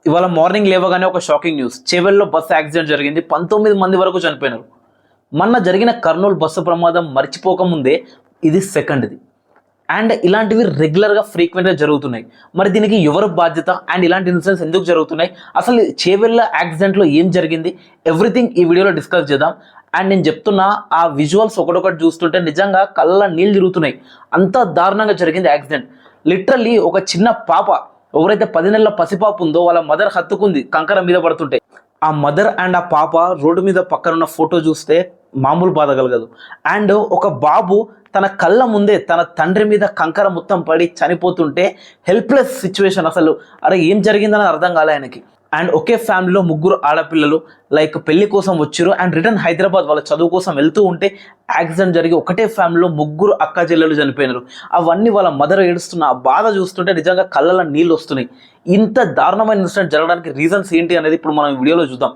ఇవాళ మార్నింగ్ లేవగానే ఒక షాకింగ్ న్యూస్. చేవెళ్ళలో బస్సు యాక్సిడెంట్ జరిగింది. 19 మంది వరకు చనిపోయినారు. మొన్న జరిగిన కర్నూలు బస్సు ప్రమాదం మర్చిపోకముందే ఇది సెకండ్ది. అండ్ ఇలాంటివి రెగ్యులర్గా ఫ్రీక్వెంట్గా జరుగుతున్నాయి. మరి దీనికి ఎవరు బాధ్యత అండ్ ఇలాంటి ఇన్సిడెంట్స్ ఎందుకు జరుగుతున్నాయి, అసలు చేవెళ్ళ యాక్సిడెంట్లో ఏం జరిగింది, ఎవ్రీథింగ్ ఈ వీడియోలో డిస్కస్ చేద్దాం. అండ్ నేను చెప్తున్నా, ఆ విజువల్స్ ఒకటొకటి చూస్తుంటే నిజంగా కళ్ళ నీళ్ళు తిరుగుతున్నాయి. అంత దారుణంగా జరిగింది యాక్సిడెంట్. లిటరల్లీ ఒక చిన్న పాప, ఎవరైతే 10 నెలల పసిపాప ఉందో వాళ్ళ మదర్ హత్తుకుంది కంకర మీద పడుతుంటే. ఆ మదర్ అండ్ ఆ పాప రోడ్డు మీద పక్కనున్న ఫోటో చూస్తే మామూలు బాధ కలగదు. అండ్ ఒక బాబు తన కళ్ళ ముందే తన తండ్రి మీద కంకర మొత్తం పడి చనిపోతుంటే హెల్ప్లెస్ సిచ్యువేషన్. అసలు అరే ఏం జరిగిందని అర్థం కాలే ఆయనకి. అండ్ ఒకే ఫ్యామిలీలో 3 ఆడపిల్లలు లైక్ పెళ్లి కోసం వచ్చారు అండ్ రిటర్న్ హైదరాబాద్ వాళ్ళ చదువు కోసం వెళ్తూ ఉంటే యాక్సిడెంట్ జరిగి ఒకటే ఫ్యామిలీలో 3 అక్క చెల్లెలు చనిపోయినారు. అవన్నీ వాళ్ళ మదర్ ఏడుస్తున్న ఆ బాధ చూస్తుంటే నిజంగా కళ్ళలో నీళ్ళు వస్తున్నాయి. ఇంత దారుణమైన ఇన్సిడెంట్ జరగడానికి రీజన్స్ ఏంటి అనేది ఇప్పుడు మనం వీడియోలో చూద్దాం.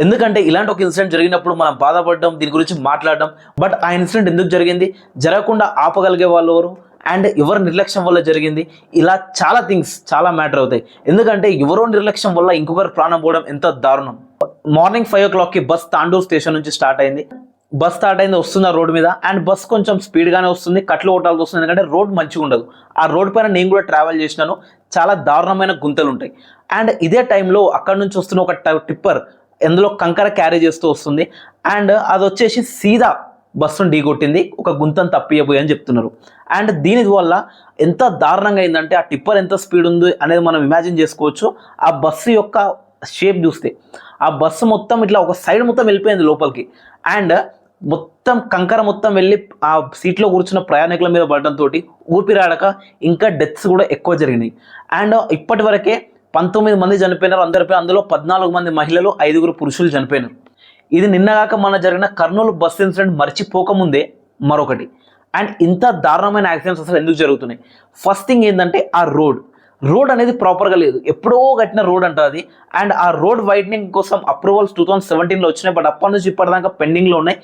ఎందుకంటే ఇలాంటి ఒక ఇన్సిడెంట్ జరిగినప్పుడు మనం బాధపడడం, దీని గురించి మాట్లాడడం, బట్ ఆ ఇన్సిడెంట్ ఎందుకు జరిగింది, జరగకుండా ఆపగలిగే వాళ్ళు ఎవరు, అండ్ ఎవరి నిర్లక్ష్యం వల్ల జరిగింది, ఇలా చాలా థింగ్స్ చాలా మ్యాటర్ అవుతాయి. ఎందుకంటే ఎవరో నిర్లక్ష్యం వల్ల ఇంకొకరు ప్రాణం పోవడం ఎంత దారుణం. మార్నింగ్ 5 o'clockకి బస్ తాండూర్ స్టేషన్ నుంచి స్టార్ట్ అయింది. వస్తుంది ఆ రోడ్డు మీద. అండ్ బస్ కొంచెం స్పీడ్గానే వస్తుంది, కట్లు కొట్టాల్సి వస్తుంది, ఎందుకంటే రోడ్ మంచిగా ఉండదు. ఆ రోడ్ పైన నేను కూడా ట్రావెల్ చేసినాను, చాలా దారుణమైన గుంతలు ఉంటాయి. అండ్ ఇదే టైంలో అక్కడ నుంచి వస్తున్న ఒక టిప్పర్ ఎందులో కంకర క్యారీ చేస్తూ వస్తుంది. అండ్ అది వచ్చేసి సీదా బస్సును ఢీకొట్టింది, ఒక గుంతను తప్పియబోయి అని చెప్తున్నారు. అండ్ దీని వల్ల ఎంత దారుణంగా అయిందంటే, ఆ టిప్పర్ ఎంత స్పీడ్ ఉంది అనేది మనం ఇమాజిన్ చేసుకోవచ్చు. ఆ బస్సు యొక్క షేప్ చూస్తే ఆ బస్సు మొత్తం ఇట్లా ఒక సైడ్ మొత్తం వెళ్ళిపోయింది లోపలికి. అండ్ మొత్తం కంకర మొత్తం వెళ్ళి ఆ సీట్లో కూర్చున్న ప్రయాణికుల మీద పడడంతో ఊపిరాడక ఇంకా డెత్స్ కూడా ఎక్కువ జరిగినాయి. అండ్ ఇప్పటి వరకే 19 మంది చనిపోయినారు అందరిపై. అందులో 14 మంది మహిళలు, 5 పురుషులు చనిపోయినారు. ఇది నిన్నగాక మన జరిగిన కర్నూలు బస్ ఇన్సిడెంట్ మర్చిపోకముందే మరొకటి. అండ్ ఇంత దారుణమైన యాక్సిడెంట్స్ అసలు ఎందుకు జరుగుతున్నాయి? ఫస్ట్ థింగ్ ఏంటంటే ఆ రోడ్ అనేది ప్రాపర్గా లేదు. ఎప్పుడో కట్టిన రోడ్ అంట అది. అండ్ ఆ రోడ్ వైడనింగ్ కోసం అప్రూవల్స్ 2017లో వచ్చినాయి, బట్ అప్పటి నుంచి ఇప్పటిదాకా పెండింగ్లో ఉన్నాయి.